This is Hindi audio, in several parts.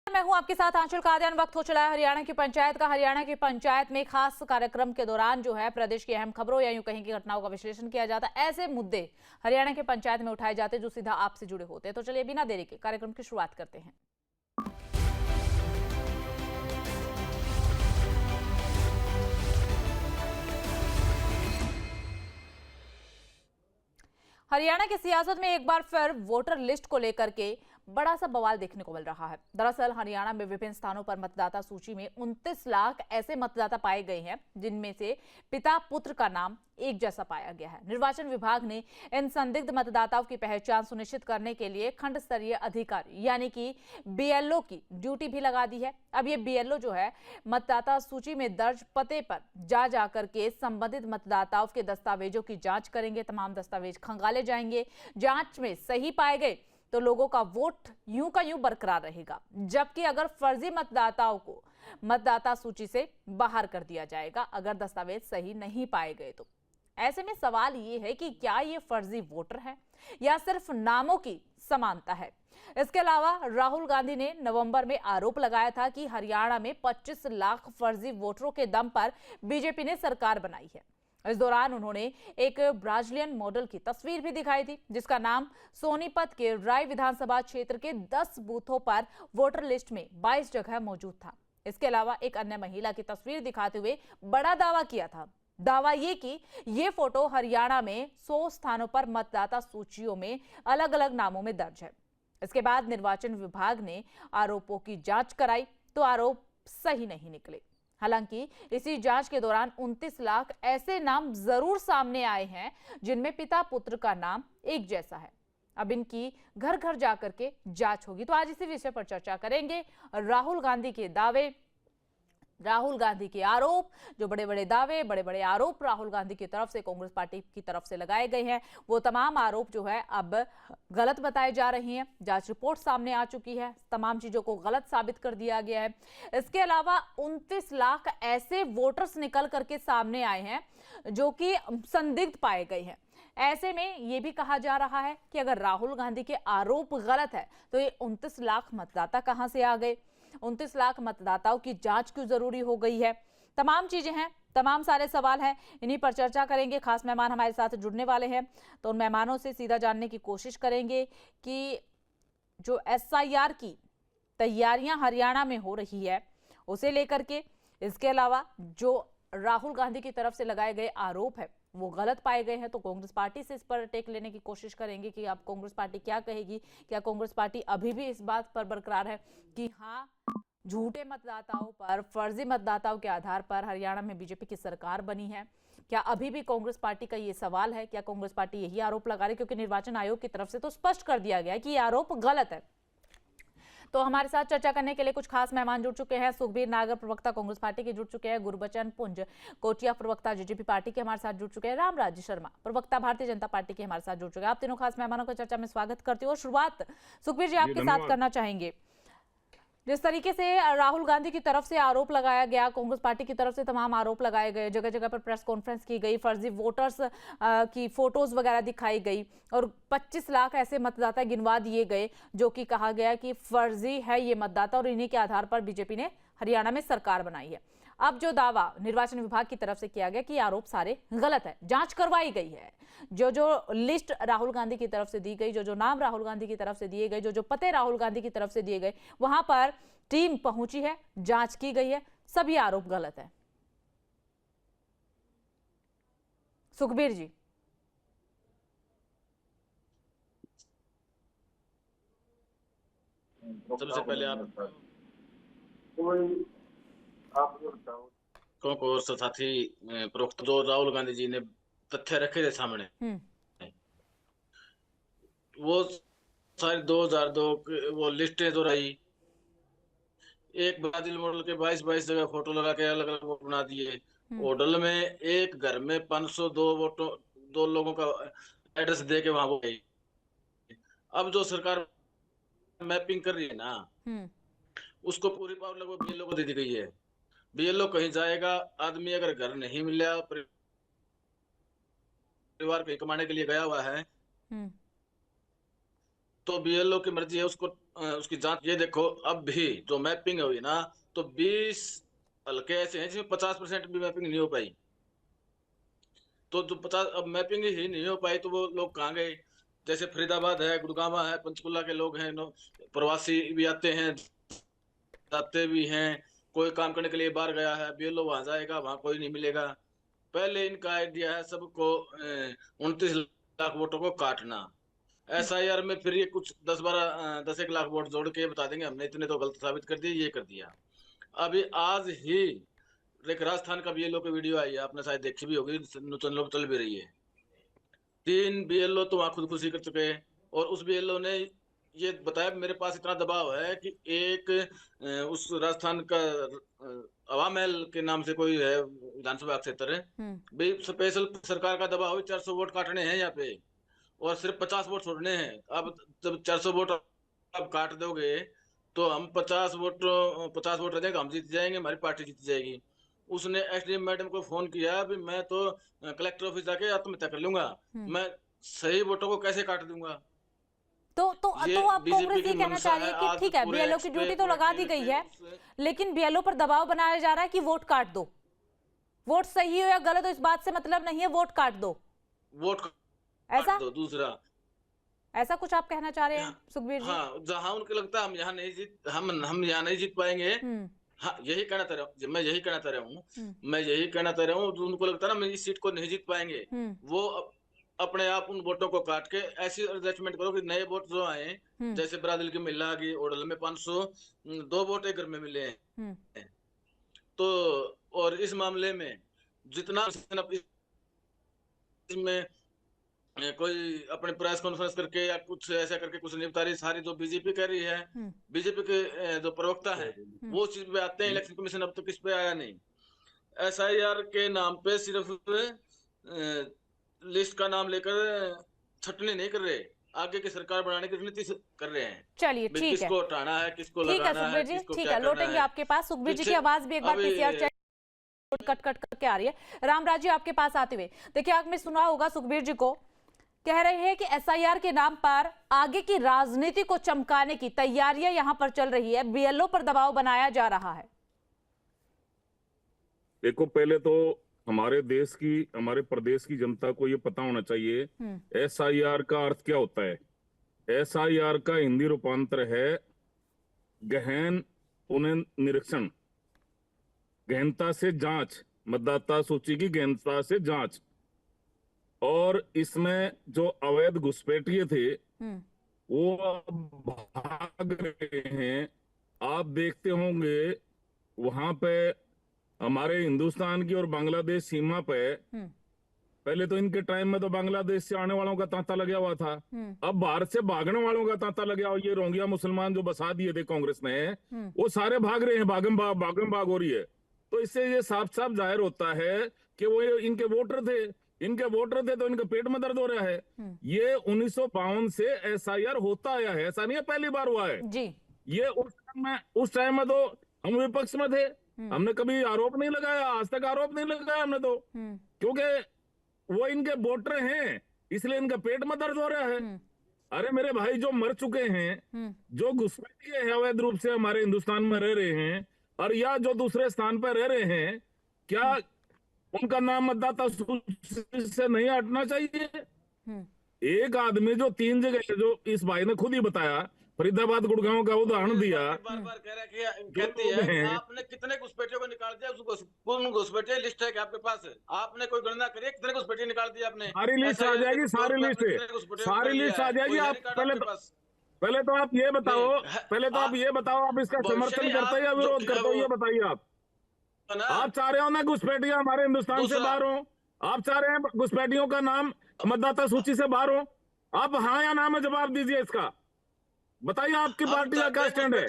मैं हूं आपके साथ आंचल कादियान। वक्त हो चला है हरियाणा की पंचायत का। हरियाणा की पंचायत में खास कार्यक्रम के दौरान जो है प्रदेश की अहम खबरों या यूं कहीं की घटनाओं का विश्लेषण किया जाता है। ऐसे मुद्दे हरियाणा के पंचायत में उठाए जाते जो सीधा आपसे जुड़े होते हैं। तो चलिए बिना देरी के कार्यक्रम की शुरुआत करते हैं। हरियाणा की सियासत में एक बार फिर वोटर लिस्ट को लेकर के बड़ा सा बवाल देखने को मिल रहा है। दरअसल हरियाणा में विभिन्न स्थानों पर मतदाता सूची में 29 लाख ऐसे मतदाता पाए गए हैं जिनमें से पिता पुत्र का नाम एक जैसा पाया गया है। निर्वाचन विभाग ने इन संदिग्ध मतदाताओं की पहचान सुनिश्चित करने के लिए खंड स्तरीय अधिकारी यानी कि बीएलओ की ड्यूटी भी लगा दी है। अब ये बीएलओ जो है मतदाता सूची में दर्ज पते पर जा करके संबंधित मतदाताओं के दस्तावेजों की जांच करेंगे। तमाम दस्तावेज खंगाले जाएंगे। जांच में सही पाए गए तो लोगों का वोट यूं का यूं बरकरार रहेगा, जबकि अगर फर्जी मतदाताओं को मतदाता सूची से बाहर कर दिया जाएगा अगर दस्तावेज सही नहीं पाए गए तो। ऐसे में सवाल ये है कि क्या ये फर्जी वोटर है या सिर्फ नामों की समानता है। इसके अलावा राहुल गांधी ने नवंबर में आरोप लगाया था कि हरियाणा में 25 लाख फर्जी वोटरों के दम पर बीजेपी ने सरकार बनाई है। इस दौरान उन्होंने एक ब्राजीलियन मॉडल की तस्वीर भी दिखाई थी जिसका नाम सोनीपत के राय विधानसभा क्षेत्र के 10 बूथों पर वोटर लिस्ट में 22 जगह मौजूद था। इसके अलावा एक अन्य महिला की तस्वीर दिखाते हुए बड़ा दावा किया था। दावा ये कि ये फोटो हरियाणा में 100 स्थानों पर मतदाता सूचियों में अलग अलग नामों में दर्ज है। इसके बाद निर्वाचन विभाग ने आरोपों की जांच कराई तो आरोप सही नहीं निकले। हालांकि इसी जांच के दौरान 29 लाख ऐसे नाम जरूर सामने आए हैं जिनमें पिता पुत्र का नाम एक जैसा है। अब इनकी घर घर जाकर के जांच होगी। तो आज इसी विषय पर चर्चा करेंगे। राहुल गांधी के दावे, राहुल गांधी के आरोप, जो बड़े बड़े दावे, बड़े बड़े आरोप राहुल गांधी की तरफ से कांग्रेस पार्टी की तरफ से लगाए गए हैं, वो तमाम आरोप जो है अब गलत बताए जा रहे हैं। जांच रिपोर्ट सामने आ चुकी है, तमाम चीजों को गलत साबित कर दिया गया है। इसके अलावा 29 लाख ऐसे वोटर्स निकल करके सामने आए हैं जो कि संदिग्ध पाए गए हैं। ऐसे में यह भी कहा जा रहा है कि अगर राहुल गांधी के आरोप गलत है तो ये 29 लाख मतदाता कहां से आ गए, 29 लाख मतदाताओं की जांच क्यों जरूरी हो गई है। तमाम चीजें हैं, तमाम सारे सवाल हैं, इन्हीं पर चर्चा करेंगे। खास मेहमान हमारे साथ जुड़ने वाले हैं तो उन मेहमानों से सीधा जानने की कोशिश करेंगे कि जो एसआईआर की तैयारियां हरियाणा में हो रही है उसे लेकर के, इसके अलावा जो राहुल गांधी की तरफ से लगाए गए आरोप है वो गलत पाए गए हैं, तो कांग्रेस पार्टी से इस पर टेक लेने की कोशिश करेंगे कि अब कांग्रेस पार्टी क्या कहेगी। क्या कांग्रेस पार्टी अभी भी इस बात पर बरकरार है कि हाँ, झूठे मतदाताओं पर, फर्जी मतदाताओं के आधार पर हरियाणा में बीजेपी की सरकार बनी है? क्या अभी भी कांग्रेस पार्टी का ये सवाल है? क्या कांग्रेस पार्टी यही आरोप लगा रही है? क्योंकि निर्वाचन आयोग की तरफ से तो स्पष्ट कर दिया गया है कि ये आरोप गलत है। तो हमारे साथ चर्चा करने के लिए कुछ खास मेहमान जुड़ चुके हैं। सुखबीर नागर, प्रवक्ता कांग्रेस पार्टी के जुड़ चुके हैं। गुरबचन पुंज कोटिया, प्रवक्ता जेजेपी पार्टी के हमारे साथ जुड़ चुके हैं। रामराज शर्मा, प्रवक्ता भारतीय जनता पार्टी के हमारे साथ जुड़ चुके हैं। आप तीनों खास मेहमानों का चर्चा में स्वागत करती हूँ। शुरुआत सुखबीर जी आपके साथ करना चाहेंगे। जिस तरीके से राहुल गांधी की तरफ से आरोप लगाया गया, कांग्रेस पार्टी की तरफ से तमाम आरोप लगाए गए, जगह जगह पर प्रेस कॉन्फ्रेंस की गई, फर्जी वोटर्स की फोटोज वगैरह दिखाई गई और 25 लाख ऐसे मतदाता गिनवा दिए गए जो कि कहा गया कि फर्जी है ये मतदाता और इन्हीं के आधार पर बीजेपी ने हरियाणा में सरकार बनाई है। अब जो दावा निर्वाचन विभाग की तरफ से किया गया कि आरोप सारे गलत है, जांच करवाई गई है, जो जो लिस्ट राहुल गांधी की तरफ से दी गई, जो जो नाम राहुल गांधी की तरफ से दिए गए, जो जो पते राहुल गांधी की तरफ से दिए गए, वहां पर टीम पहुंची है, जांच की गई है, सभी आरोप गलत है। सुखबीर जी। सबसे पहले आप को साथी प्रवक्ता जो राहुल गांधी जी ने तथ्य रखे थे सामने, वो सारी 2002 वो लिस्टें जो रही, एक ब्राजील मॉडल के 22 जगह फोटो लगा के अलग अलग वोट बना दिए। होटल में एक घर में 502 वोटों, 2 लोगों का एड्रेस दे के वहां वो गई। अब जो सरकार मैपिंग कर रही है ना, उसको पूरी पावर लगभग बीएलओ को दे दी गई है। बीएलओ कहीं जाएगा, आदमी अगर घर नहीं मिला, परिवार कहीं कमाने के लिए गया हुआ है, तो बीएलओ की मर्जी है उसको उसकी जांच। ये देखो अब भी जो मैपिंग हुई ना, तो 20 हल्के ऐसे हैं जिसमें 50% भी मैपिंग नहीं हो पाई। तो जो 50 अब मैपिंग ही नहीं हो पाई तो वो लोग कहाँ गए? जैसे फरीदाबाद है, गुड़गांव है, पंचकुला के लोग हैं, प्रवासी भी आते हैं, जाते भी हैं। कोई काम करने के लिए बाहर गया है, बीएलओ वहां जाएगा, वहां कोई नहीं मिलेगा। पहले इनका आइडिया है सबको 29 लाख वोटों को काटना। एसआईआर में फिर ये कुछ 10-1 लाख वोट जोड़ के बता देंगे हमने इतने तो गलत साबित कर दिए, ये कर दिया। अभी आज ही एक राजस्थान का बीएलओ की वीडियो आई है, आपने शायद देखी भी होगी, चंद लोग चल भी रही है। 3 बीएलओ तो वहां खुदकुशी कर चुके हैं। और उस बीएलओ ने ये बताया मेरे पास इतना दबाव है कि एक उस राजस्थान का हवा महल के नाम से कोई है विधानसभा क्षेत्र है, भाई स्पेशल सरकार का दबाव है, 400 वोट काटने हैं यहाँ पे और सिर्फ 50 वोट छोड़ने हैं। अब जब 400 वोट अब काट दोगे तो हम 50 वोट रह जाएंगे, हम जीत जाएंगे, हमारी पार्टी जीत जाएगी। उसने एसडीएम मैडम को फोन किया भी मैं तो कलेक्टर ऑफिस जाके आत्महत्या कर लूंगा, मैं सही वोटों को कैसे काट दूंगा। तो ये आप बीजेपी कांग्रेस की ये कहना मंशा चाह रही है। है कि आज ठीक है पूरे बीएलओ एक्स की पे, ड्यूटी तो पूरे लगा दी टीवी गई पे है, लेकिन बीएलओ पर दबाव बनाया जा रहा है कि वोट काट दो, वोट सही हो या गलत हो इस बात से मतलब नहीं है, वोट काट दो, वोट ऐसा काट दो। दूसरा, ऐसा कुछ आप कहना चाह रहे हैं सुखबीर जी? हाँ, जहां उनको लगता है हम यहाँ नहीं जीत पाएंगे, हाँ यही कहना चाह रहा हूँ मैं, यही कहना चाह रहा हूँ मैं, यही कहना चाह रहा हूँ। जो उनको लगता है ना मैं इस सीट को नहीं जीत पाएंगे, वो अपने आप उन वोटों को काट के ऐसी एडजस्टमेंट करो कि नए वोट जो आए, जैसे ब्राजील की महिला आ गई, ओडल में 502 वोट एक घर में मिले हैं। तो और इस मामले में जितना इसमें कोई अपने प्रेस कॉन्फ्रेंस करके या कुछ ऐसा करके कुछ निपटा रही, सारी जो बीजेपी कह रही है, बीजेपी के जो प्रवक्ता है वो चीज पे आते हैं। इलेक्शन कमीशन अब तक इस पे आया नहीं। एसआईआर के नाम पे सिर्फ लिस्ट का नाम लेकर छटनी नहीं कर रहे, आगे की सरकार बनाने की रणनीति कर रहे हैं। चलिए भाई ठीक है, किसको हटाना है, किसको ठीक है लगाना है, सुखबीर जी, किसको ठीक क्या है, करना लौटेंगे है। आपके पास। सुखबीर जी पीछे की आवाज भी एक बार अभी पीसीआर चेक कट कट करके आ रही है। रामराज जी आपके पास आते हुए, देखिए आपने सुना होगा सुखबीर जी को, कह रहे हैं कि एसआईआर के नाम पर आगे की राजनीति को चमकाने की तैयारियां यहां पर चल रही है, बीएलओ पर दबाव बनाया जा रहा है। देखो, पहले तो हमारे देश की, हमारे प्रदेश की जनता को ये पता होना चाहिए एसआईआर का अर्थ क्या होता है। एसआईआर का हिंदी रूपांतर है गहन पुनर्निरीक्षण, गहनता से जांच, मतदाता सूची की गहनता से जांच। और इसमें जो अवैध घुसपैठिए थे वो अब भाग रहे हैं। आप देखते होंगे वहां पे हमारे हिंदुस्तान की और बांग्लादेश सीमा पे पहले तो इनके टाइम में तो बांग्लादेश से आने वालों का तांता लगा हुआ था, अब भारत से भागने वालों का तांता लगा हुआ। ये रोहिंग्या मुसलमान जो बसा दिए थे कांग्रेस ने, वो सारे भाग रहे हैं, भागम भाग हो रही है। तो इससे ये साफ साफ जाहिर होता है कि वो इनके वोटर थे, तो इनका पेट में दर्द हो रहा है। ये 1952 से एसआईआर होता आया है, ऐसा नहीं है पहली बार हुआ है जी। ये उस टाइम में तो हम विपक्ष में थे, हमने कभी आरोप नहीं लगाया, आज तक आरोप नहीं लगाया हमने तो, क्योंकि वो इनके वोटर हैं, इसलिए इनका पेट में दर्द हो रहा है। अरे मेरे भाई, जो मर चुके हैं, जो घुसपैठिए हैं, अवैध रूप से हमारे हिंदुस्तान में रह रहे हैं, और या जो दूसरे स्थान पर रह रहे हैं, क्या उनका नाम मतदाता सूची से नहीं हटना चाहिए? एक आदमी जो 3 जगह, जो इस भाई ने खुद ही बताया, फरीदाबाद गुड़गांव का उदाहरण दिया, बार बार कह रहा है कि कहती है आपने कितने घुसपैठियों को निकाल दिया, उसको घुसपैठिए लिस्ट है कि आपके पास है, आपने कोई गणना करिए कितने घुसपैठिए निकाल दिया आपने? सारी लिस्ट आ जाएगी, सारी लिस्ट आ जाएगी। आप पहले तो आप ये बताओ, आप इसका समर्थन करते हो या विरोध करते हो, ये बताइए। आप चाह रहे हो ना घुसपैठियां हमारे हिंदुस्तान से बाहर हो, आप चाह रहे हैं घुसपैठियों का नाम मतदाता सूची से बाहर हो, आप हाँ या ना में जवाब दीजिए इसका, बताइए आपकी पार्टी का क्या स्टैंड है।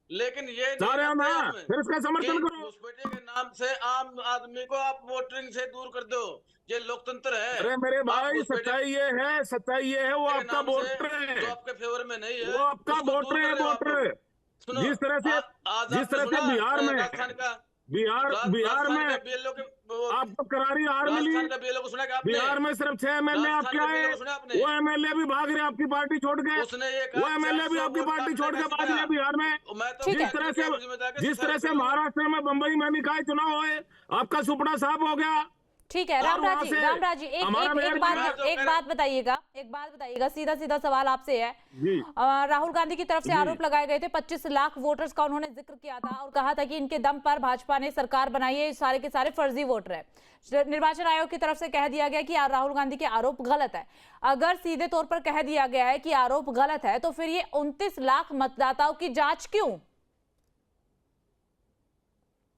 लेकिन ये चाह रहे हो ना, फिर इसका समर्थन करो। घुसपैठिए के नाम से आम आदमी को आप वोटिंग से दूर कर दो, ये लोकतंत्र है। अरे मेरे भाई, सच्चाई ये है, वो आपका वोटर है, जो आपके फेवर में नहीं है, वो आपका वोटर है। जिस तरह से बिहार में राजस्थान का बिहार में BLO के आपको करारी हार मिली। राजस्थान का BLO को सुना क्या आपने? बिहार में सिर्फ 6 एमएलए आपके राजस्थान का आए, BLO को सुना आपने? वो एमएलए भी भाग रहे आपकी पार्टी छोड़ के। उसने ये वो कहा एमएलए भी 400 आपकी वोट का पार्टी आपने छोड़ के कैसे भाग दिया? रहे बिहार में। मैं तो ठीक है। जिस तरह से महाराष्ट्र में, बंबई में निकाय चुनाव हुए, आपका सुपड़ा साफ हो गया। ठीक है रामराज जी, एक हमारा मेयर बात बताइएगा, सीधा सीधा सवाल आपसे है। जी राहुल गांधी की तरफ से जी। आरोप लगाए गए थे, 25 लाख वोटर्स का उन्होंने जिक्र किया था और कहा था कि इनके दम पर भाजपा ने सरकार बनाई है, सारे के सारे फर्जी वोटर है। निर्वाचन आयोग की तरफ से कह दिया गया कि राहुल गांधी के आरोप गलत है। अगर सीधे तौर पर कह दिया गया है कि आरोप गलत है, तो फिर ये 29 लाख मतदाताओं की जांच क्यों?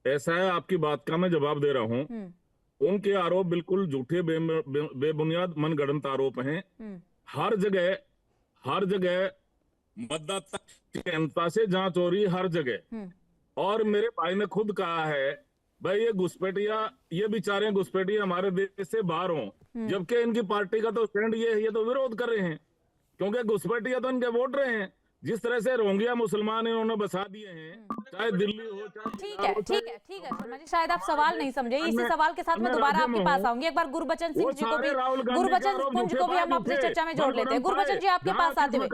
ऐसा है, आपकी बात का मैं जवाब दे रहा हूँ। उनके आरोप बिल्कुल झूठे, बेबुनियाद, मनगढ़ंत आरोप हैं। हर जगह मतदाता की क्षमता से जांच हो रही है, हर जगह। और मेरे भाई ने खुद कहा है, भाई ये घुसपैठिया, ये बेचारे घुसपैठिया हमारे देश से बाहर हों, जबकि इनकी पार्टी का तो स्टैंड ये है, ये तो विरोध कर रहे हैं, क्योंकि घुसपैठिया तो इनके वोट रहे हैं। जिस तरह से रोहिंग्या मुसलमान इन्होंने बसा दिए हैं, चाहे दिल्ली हो, चाहे ठीक है शर्मा जी, शायद आप सवाल नहीं समझे। इसी सवाल के साथ मैं दोबारा आपके पास आऊंगी। एक बार गुरबचन सिंह जी को भी, गुरबचन पुंज को भी हम अपनी चर्चा में जोड़ लेते हैं। गुरबचन जी, आपके पास आते हुए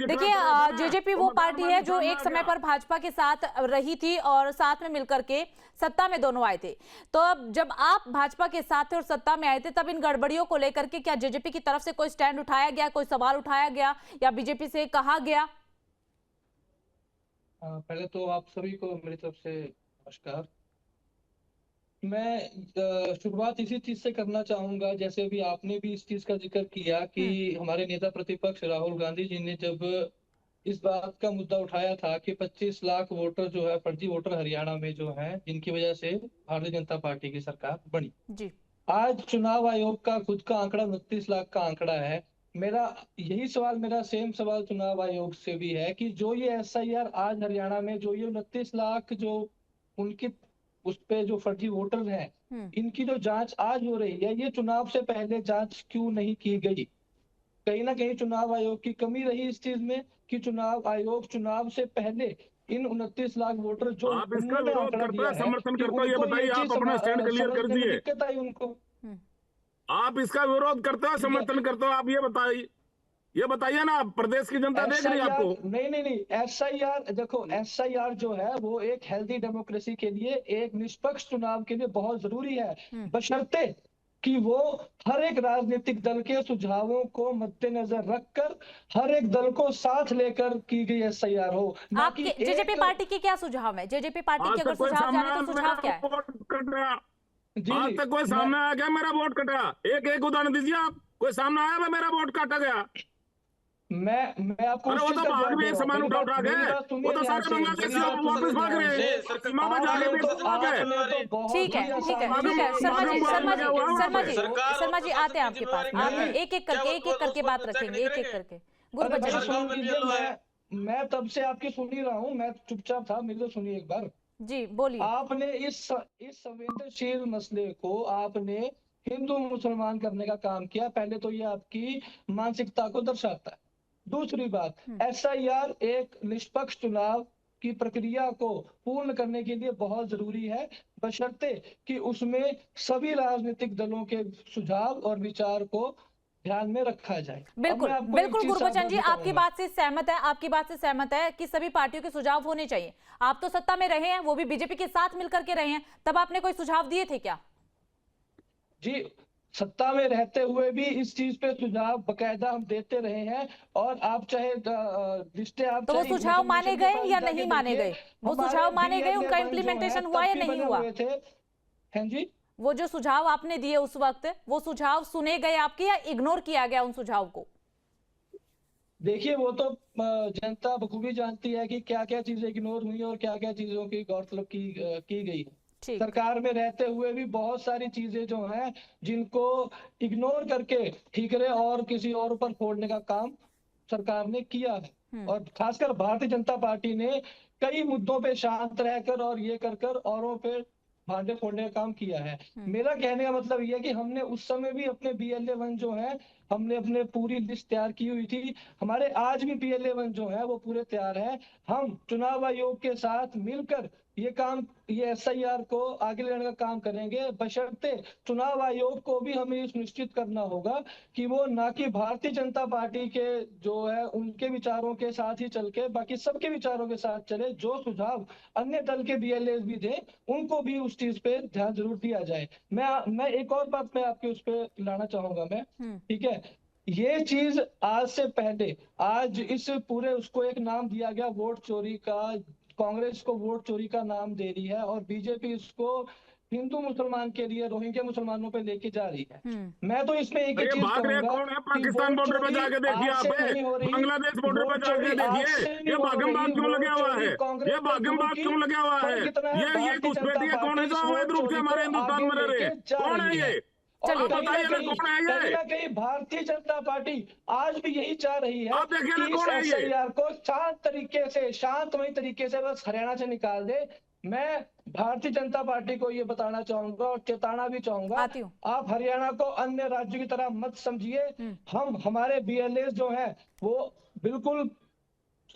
देखिए, जेजेपी वो पार्टी है जो एक समय पर भाजपा के साथ रही थी और साथ में मिलकर के सत्ता में दोनों आए थे। तो अब जब आप भाजपा के साथ थे और सत्ता में आए थे, तब इन गड़बड़ियों को लेकर के क्या जेजेपी की तरफ से कोई स्टैंड उठाया गया, कोई सवाल उठाया गया या बीजेपी से कहा गया? पहले तो आप सभी को मेरी तरफ से नमस्कार। मैं शुरुआत इसी चीज से करना चाहूंगा, जैसे भी आपने भी इस चीज का जिक्र किया कि हमारे नेता प्रतिपक्ष राहुल गांधी जी ने जब इस बात का मुद्दा उठाया था कि 25 लाख वोटर जो है, फर्जी वोटर हरियाणा में जो है, जिनकी वजह से भारतीय जनता पार्टी की सरकार बनी जी। आज चुनाव आयोग का खुद का आंकड़ा 29 लाख का आंकड़ा है। मेरा सेम सवाल चुनाव आयोग से भी है कि जो ये SIR आज हरियाणा में जो ये 29 लाख जो उनकी उस पे जो फर्जी वोटर हैं, इनकी जो जांच आज हो रही है, ये चुनाव से पहले जांच क्यों नहीं की गई? कहीं ना कहीं चुनाव आयोग की कमी रही इस चीज में कि चुनाव आयोग चुनाव से पहले इन 29 लाख वोटर जो आप इसका विरोध करते हैं, समर्थन करते हो, ये बताइए, आप अपना स्टैंड क्लियर कर दिए। दिक्कत आई उनको। आप इसका विरोध करते हो, समर्थन करते हो, आप ये बताइए ना, प्रदेश की जनता देख रही है आपको। नहीं, SIR देखो, SIR जो है वो एक हेल्दी डेमोक्रेसी के लिए, एक निष्पक्ष चुनाव के लिए बहुत जरूरी है, बशर्ते कि वो हर एक राजनीतिक दल के सुझावों को मद्देनजर रखकर हर एक दल को साथ लेकर की गई SIR हो। आपके जेजेपी पार्टी के क्या सुझाव है? जेजेपी पार्टी के अगर सुझाव जाने तो सुझाव क्या है? आज तक कोई सामने आया क्या मेरा वोट कटा? एक उदाहरण दीजिए आप, कोई सामने आया मेरा वोट काटा गया? मैं आपको अरे वो तो भाग भी सामान उठा गए, वो तो सारे बांग्लादेशी वापस भाग रहे हैं, सीमा पर जाके। ठीक है शर्मा जी आते हैं आपके पास, आप एक एक करके बात रखेंगे, एक एक करके। मैं तब से आपकी सुन ही रहा हूँ, मैं चुपचाप था, मेरी तो सुनिए एक बार जी, बोलिए। आपने इस संवेदनशील मसले को आपने हिंदू मुसलमान करने का काम किया। पहले तो ये आपकी मानसिकता को दर्शाता है। दूसरी बात, SIR एक निष्पक्ष चुनाव की प्रक्रिया को पूर्ण करने के लिए बहुत जरूरी है, बशर्ते कि उसमें सभी राजनीतिक दलों के सुझाव और विचार को ध्यान में रखा जाए। बिल्कुल गुरबचन जी, आपकी बात से सहमत है कि सभी पार्टियों के सुझाव होने चाहिए। आप तो सत्ता में रहे हैं, वो भी बीजेपी के साथ मिलकर के रहे हैं, तब आपने कोई सुझाव दिए थे क्या? जी, सत्ता में रहते हुए भी इस चीज पे सुझाव बकायदा हम देते रहे हैं, और आप चाहे लिस्टें आप तो वो सुझाव माने गए या नहीं माने गए? वो सुझाव माने गए, उनका इम्प्लीमेंटेशन हुआ या नहीं हुआ? हैं जी, वो जो सुझाव आपने दिए उस वक्त, वो सुझाव सुने गए आपके या इग्नोर किया गया उन सुझाव को? देखिए, वो तो जनता बखूबी जानती है कि क्या क्या चीजें इग्नोर हुई और क्या क्या चीजों की गौरतलब की गई है। सरकार में रहते हुए भी बहुत सारी चीजें जो हैं जिनको इग्नोर करके ठीकरे और किसी और पर फोड़ने का काम सरकार ने किया है, और खासकर भारतीय जनता पार्टी ने कई मुद्दों पे शांत रहकर और ये कर औरों पे भांडे फोड़ने का काम किया है। मेरा कहने का मतलब ये है कि हमने उस समय भी अपने BLA 1 जो है हमने अपने पूरी लिस्ट तैयार की हुई थी। हमारे आज भी PLA1 जो है वो पूरे तैयार है। हम चुनाव आयोग के साथ मिलकर ये SIR को आगे लेने का काम करेंगे, बशर्ते चुनाव आयोग को भी हमें ये सुनिश्चित करना होगा कि वो ना कि भारतीय जनता पार्टी के जो है उनके विचारों के साथ ही चल के बाकी सबके विचारों के साथ चले। जो सुझाव अन्य दल के BLA भी दें उनको भी उस चीज पे ध्यान जरूर दिया जाए। मैं एक और बात मैं आपके उस पे लाना चाहूंगा मैं, ठीक है। ये चीज आज से पहले, आज इस पूरे उसको एक नाम दिया गया वोट चोरी का, कांग्रेस को वोट चोरी का नाम दे रही है और बीजेपी इसको हिंदू मुसलमान के लिए, रोहिंग्या मुसलमानों पे लेके जा रही है। मैं तो इसमें एक ही ये चीज भाग रहे कहूंगा कौन है? कि पाकिस्तान वोट बॉर्डर पे चोरी जाके देखिए आज आप, से नहीं हो रही, बांग्लादेश बॉर्डर पे वोट जाके चोरी आज देखिए, से नहीं ये हो भागम भाग रही, क्यों लगा वोट हुआ चोरी है? कांग्रेस ये ने भागम शुरू भाग की। क्यों लगा हुआ है? फर्क इतना है, ये भारतीय जनता घुसपैठी कौन है पार्टी जो इस अवैध वोट रूप से चोरी को हमारे हिंदुस्तान आगे में रह रहे लेके हैं? जा कौन है रही है। ये? और आप बताइए ना कौन है कहीं ये? ना कहीं भारतीय जनता पार्टी आज भी यही चाह रही है आप देखिए कि ना इस कौन है ये? SIR को शांतमय तरीके से बस हरियाणा से निकाल दे। मैं भारतीय जनता पार्टी को ये बताना चाहूंगा और चेताना भी चाहूंगा, आती हूँ। आप हरियाणा को अन्य राज्यों की तरह मत समझिए। हमारे BLA जो है वो बिल्कुल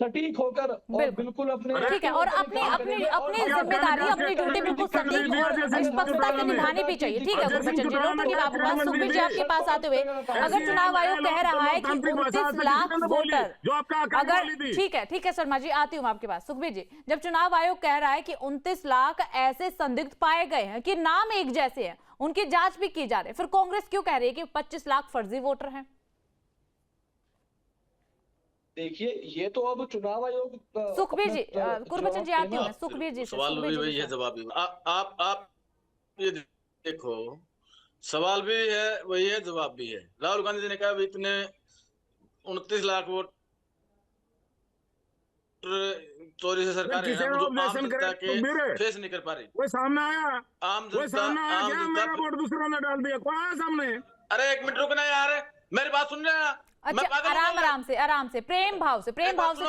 सटीक होकर और बिल्कुल अपने ठीक है, और अपनी अपनी अपनी जिम्मेदारी, अपनी ड्यूटी बिल्कुल सटीक और निष्पक्षता से निभानी भी चाहिए। ठीक है गुरबचन जी, लौटूंगी मैं आपके पास। सुखबीर जी आपके पास आते हुए, अगर चुनाव आयोग कह रहा है कि 29 लाख वोटर, अगर ठीक है शर्मा जी, आती हूँ मैं आपके पास। सुखबीर जी, जब चुनाव आयोग कह रहा है कि 29 लाख ऐसे संदिग्ध पाए गए हैं कि नाम एक जैसे हैं, उनकी जांच भी की जा रही है, फिर कांग्रेस क्यों कह रही है कि 25 लाख फर्जी वोटर हैं? देखिए, ये तो अब चुनाव आयोग सुखबीर जी, गुरबचन जी आती हूँ मैं सुखबीर जी से। सवाल भी वही है, जवाब भी आप ये देखो, सवाल भी है वही है, जवाब भी है। राहुल गांधी जी ने कहा इतने 29 लाख वोट चोरी से सरकार है ना, जो आम जनता के फेस नहीं कर पा रही। कोई सामने आया? आम कोई सामने आया आम क्या? जनता मेरा वोट दूसरा ने डाल दिया, कौन आया सामने? अरे एक मिनट रुकना यार, मेरी बात सुन रहे हैं? अच्छा, आराम से प्रेम भाव से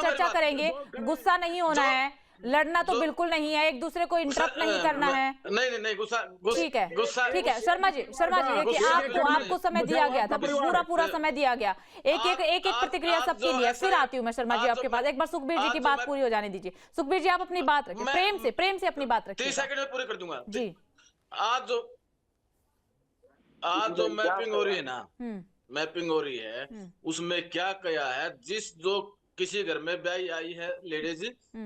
चर्चा करेंगे। गुस्सा नहीं होना है, लड़ना तो बिल्कुल नहीं है, एक दूसरे को इंटरप्ट नहीं करना है। नहीं गुस्सा ठीक है शर्मा जी, देखिए आपको समय दिया गया था, पूरा समय दिया गया। एक प्रतिक्रिया सबके लिए। फिर आती हूँ मैं शर्मा जी आपके पास। एक बार सुखबीर जी की बात पूरी हो जाने दीजिए। सुखबीर जी आप अपनी बात रखिए, प्रेम से अपनी बात रखिए। 30 सेकंड में पूरी कर दूंगा जी। आज जो मैपिंग हो रही है ना, मैपिंग हो रही है, उसमें क्या किया है, जो किसी घर में ब्याही आई है लेडीज,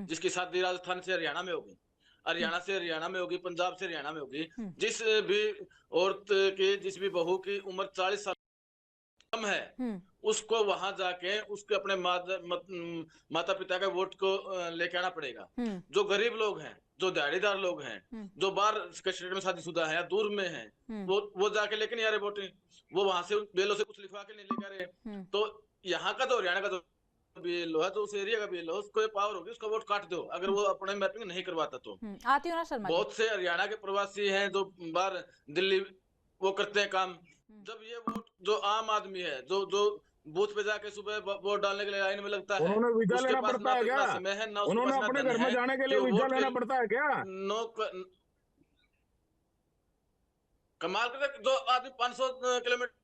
जिसकी शादी राजस्थान से हरियाणा में होगी, हरियाणा से हरियाणा में होगी, पंजाब से हरियाणा में होगी, जिस भी औरत की, जिस भी बहू की उम्र 40 साल कम है, उसको वहां जाके उसके अपने माता पिता का वोट को लेके आना पड़ेगा। जो गरीब लोग हैं, जो दिहाड़ीदार लोग हैं, जो बाहर के स्टेट में शादीशुदा है या दूर में है, वो जाके लेके नहीं आ रहे वोटिंग, वो वहां से बेलों से कुछ लिखवा के नहीं लेके आ रहे। तो यहाँ का तो हरियाणा का जो BLO है, तो उस एरिया का BLO, उसको पावर होगी, उसका वोट काट दो अगर वो अपने मैपिंग नहीं करवाता तो। आती हूँ ना शर्मा जी। बहुत से हरियाणा के प्रवासी हैं जो बाहर दिल्ली वो करते हैं काम। जब ये वोट जो आम आदमी है, जो बूथ पे जाके सुबह वोट डालने के लिए लाइन में लगता है, उन्होंने वीजा उसके लेना पास पड़ता ना है तो क्या? इतना समय है, ना उन्होंने उसके पास अपने इतना घर धन में है जाने के लिए कि वीजा वोट लेना पड़ता है क्या? कमाल करते। जो आदमी 500 किलोमीटर,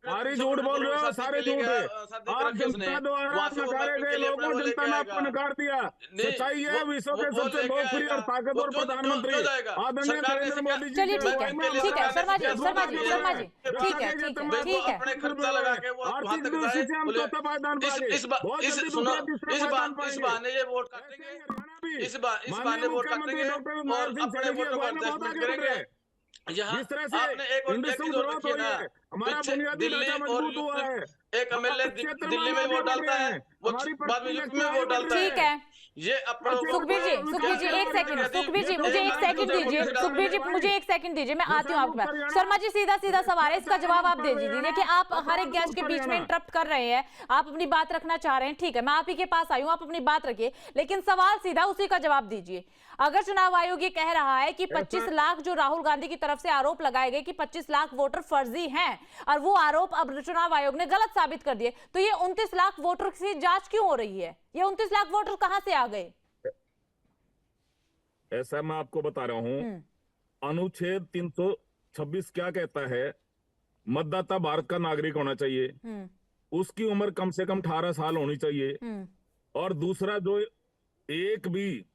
सारे झूठ बोल रहे हो, सारे झूठ है। आप जनता द्वारा नकारे गए लोगों, जनता ने आपको नकार दिया। सच्चाई है, विश्व के सबसे लोकप्रिय और ताकतवर प्रधानमंत्री आदरणीय नरेंद्र मोदी जी। चलिए ठीक है शर्मा जी, ठीक है। अपने खर्चा लगा के वो वहां तक जाए, इस बहाने ये वोट काटेंगे, इस बहाने वोट काटेंगे और अपने वोटों को एडजस्टमेंट करेंगे। यहाँ आपने एक और चीज और रखी है ना, पीछे दिल्ली और यूपी, एक MLA दिल्ली में वोट डालता है, वो बाद में यूपी में वोट डालता है। ठीक है, ये सुखबीर जी एक सेकंड, सुखबीर जी मुझे एक सेकंड दीजिए, मैं आती हूँ आपके पास। शर्मा जी सीधा सवाल है, इसका जवाब आप दे दीजिए कि आप हर एक गेस्ट के बीच में इंटरप्ट कर रहे हैं, आप अपनी बात रखना चाह रहे हैं। ठीक है, मैं आप ही के पास आई हूँ, आप अपनी बात रखिए, लेकिन सवाल सीधा उसी का जवाब दीजिए। अगर चुनाव आयोग ये कह रहा है कि 25 लाख जो राहुल गांधी की तरफ से आरोप लगाए गए कि 25 लाख वोटर फर्जी हैं, और वो आरोप अब चुनाव आयोग ने गलत साबित कर दिए, तो ये 29 लाख वोटर की जांच क्यों हो रही है? ये 29 लाख वोटर कहां से आ गए? ऐसा मैं आपको बता रहा हूं, अनुच्छेद 326 क्या कहता है मतदाता भारत का नागरिक होना चाहिए, उसकी उम्र कम से कम 18 साल होनी चाहिए। और दूसरा, जो एक भी,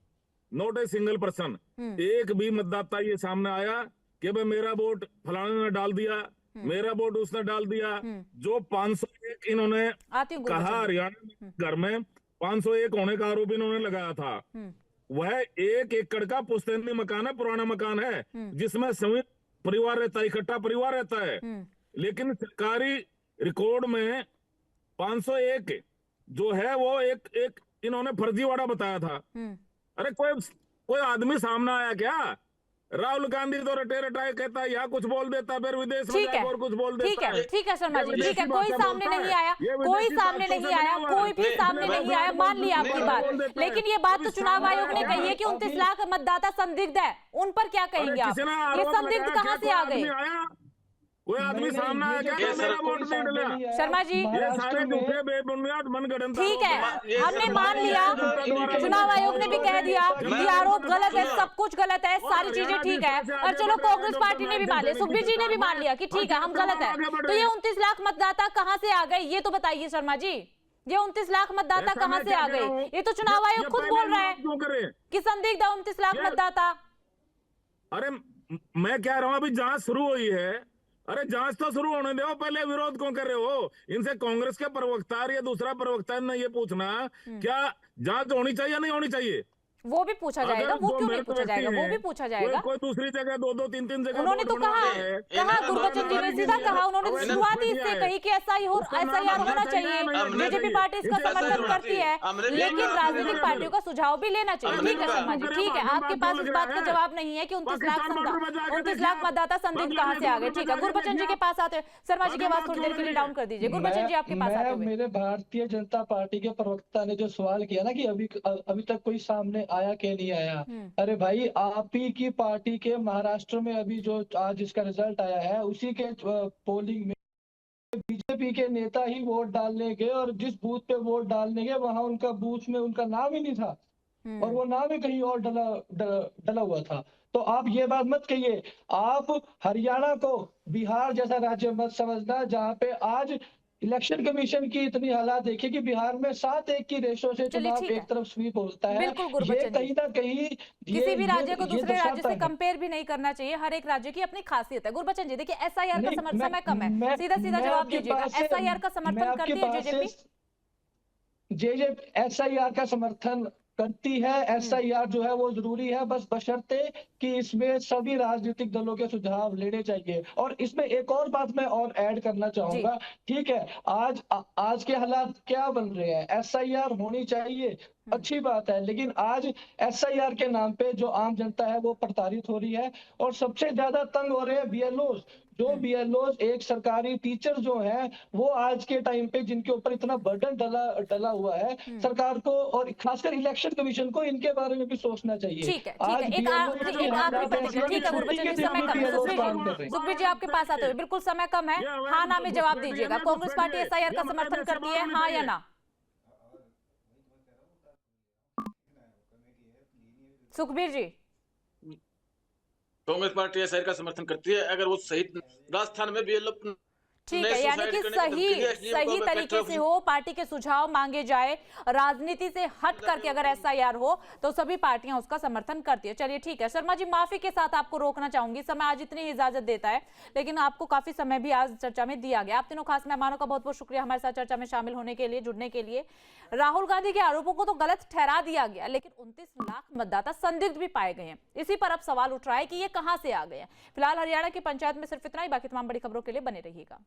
नॉट ए सिंगल पर्सन, एक भी मतदाता ये सामने आया कि भाई मेरा वोट फलाने ने डाल दिया, मेरा वोट उसने डाल दिया। जो 501 इन्होंने कहा हरियाणा में घर में 501 होने का आरोप इन्होंने लगाया था, वह 1 एकड़ का पुश्तैनी मकान है, पुराना मकान है, जिसमें संयुक्त परिवार रहता है, इकट्ठा परिवार रहता है। लेकिन सरकारी रिकॉर्ड में 501 जो है वो एक इन्होंने फर्जीवाड़ा बताया था। अरे कोई आदमी सामने आया क्या? राहुल गांधी तो रटे रटाए कहता है, यहाँ कुछ बोल देता है, फिर विदेश में जाकर और कुछ बोल देता है। ठीक है शर्मा जी, ठीक है, कोई सामने नहीं आया, कोई सामने नहीं आया, कोई भी सामने नहीं आया, मान लिया आपकी बात। लेकिन ये बात तो चुनाव आयोग ने कही है कि 29 लाख मतदाता संदिग्ध है, उन पर क्या कहेंगे आप? ये संदिग्ध कहाँ से आ गए? कोई आदमी सामने आया क्या? मेरा वोट नहीं डला। शर्मा जी, ये सारे झूठे बेबुनियाद मनगढ़ंत। ठीक है, हमने मान लिया, चुनाव आयोग ने भी कह दिया कि आरोप गलत है, सब कुछ गलत है, सारी चीजें ठीक है। और चलो कांग्रेस पार्टी ने भी मान लिया, सुखबीर जी ने भी मान लिया कि ठीक है हम गलत है। तो ये 29 लाख मतदाता कहाँ से आ गए, ये तो बताइए शर्मा जी। ये 29 लाख मतदाता कहाँ से आ गए? ये तो चुनाव आयोग खुद बोल रहा है कि संदिग्ध है 29 लाख मतदाता। अरे मैं कह रहा हूँ अभी जांच शुरू हुई है। अरे जांच तो शुरू होने दो, पहले विरोध क्यों कर रहे हो? इनसे कांग्रेस के प्रवक्ता या दूसरा प्रवक्ता ने ये पूछना, क्या जांच होनी चाहिए या नहीं होनी चाहिए? वो भी पूछा जाएगा, वो क्यों नहीं पूछा जाएगा? वो भी पूछा जाएगा। कोई दूसरी जगह 2-2, 3-3 जगह उन्होंने तो कहा गुरबचन जी ने सीधा कहा, उन्होंने शुरुआत ही इससे कही कि SIR होना चाहिए। बीजेपी पार्टी इसका समर्थन करती है, लेकिन राजनीतिक पार्टियों का सुझाव भी लेना चाहिए। ठीक है शर्मा जी, ठीक है, आपके पास इस बात का जवाब नहीं है कि 29 लाख मतदाता संदिग्ध कहाँ से आ गए। ठीक है, गुरबचन जी के पास आते हैं। शर्मा जी की आवाज थोड़ी देर के लिए डाउन कर दीजिए। गुरबचन जी आपके पास आते हुए। मेरे भारतीय जनता पार्टी के प्रवक्ता ने जो सवाल किया ना कि अभी तक कोई सामने आया कि नहीं आया, अरे भाई आप ही की पार्टी के महाराष्ट्र में अभी जो आज जिसका रिजल्ट आया है, उसी के पोलिंग में बीजेपी के नेता ही वोट डालने गए और जिस बूथ पे वोट डालने गए वहां उनका बूथ में उनका नाम ही नहीं था और वो नाम ही कहीं और डला हुआ था। तो आप ये बात मत कहिए, आप हरियाणा को बिहार जैसा राज्य मत समझना जहाँ पे आज इलेक्शन कमीशन की इतनी हालात देखिए कि बिहार में 7-1 की रेशो से चुनाव एक तरफ स्वीप होता है। बिल्कुल गुरबचन जी, कहीं ना कहीं किसी भी राज्य को दूसरे राज्य से कंपेयर भी नहीं करना चाहिए। हर एक राज्य की अपनी खासियत है। गुरबचन जी देखिए, SIR का समर्थन समय कम है, सीधा जवाब दीजिएगा। SIR का समर्थन करती है जेजेपी? SIR का समर्थन करती है। SIR जो है वो जरूरी है, बस बशर्ते कि इसमें सभी राजनीतिक दलों के सुझाव लेने चाहिए। और इसमें एक और बात मैं और ऐड करना चाहूंगा, ठीक है, आज के हालात क्या बन रहे हैं? SIR होनी चाहिए, अच्छी बात है, लेकिन आज SIR के नाम पे जो आम जनता है वो प्रताड़ित हो रही है और सबसे ज्यादा तंग हो रहे हैं BLOs। जो BLOs एक सरकारी टीचर जो है वो आज के टाइम पे जिनके ऊपर इतना बर्डन डला हुआ है, सरकार को और खासकर इलेक्शन कमीशन को इनके बारे में भी सोचना चाहिए। ठीक है, एक आखिरी प्रतिक्रिया। ठीक है गुरबचन जी, समय कम है। सुखबीर जी आपके पास आते हुए, बिल्कुल समय कम है, हाँ ना में जवाब दीजिएगा। कांग्रेस पार्टी SIR का समर्थन करती है, हाँ या ना? सुखबीर जी। कांग्रेस पार्टी SIR का समर्थन करती है। अगर वो सही राजस्थान में भी ये लोग ठीक है, यानी कि सही तरीके से हो, पार्टी के सुझाव मांगे जाए, राजनीति से हट करके अगर SIR हो तो सभी पार्टियां उसका समर्थन करती है। चलिए ठीक है शर्मा जी, माफी के साथ आपको रोकना चाहूंगी, समय आज इतनी ही इजाजत देता है, लेकिन आपको काफी समय भी आज चर्चा में दिया गया। आप तीनों खास मेहमानों का बहुत बहुत शुक्रिया हमारे साथ चर्चा में शामिल होने के लिए, जुड़ने के लिए। राहुल गांधी के आरोपों को तो गलत ठहरा दिया गया, लेकिन 29 लाख मतदाता संदिग्ध भी पाए गए हैं। इसी पर अब सवाल उठ रहा है कि ये कहां से आ गए हैं। फिलहाल हरियाणा की पंचायत में सिर्फ इतना ही, बाकी तमाम बड़ी खबरों के लिए बने रहिएगा।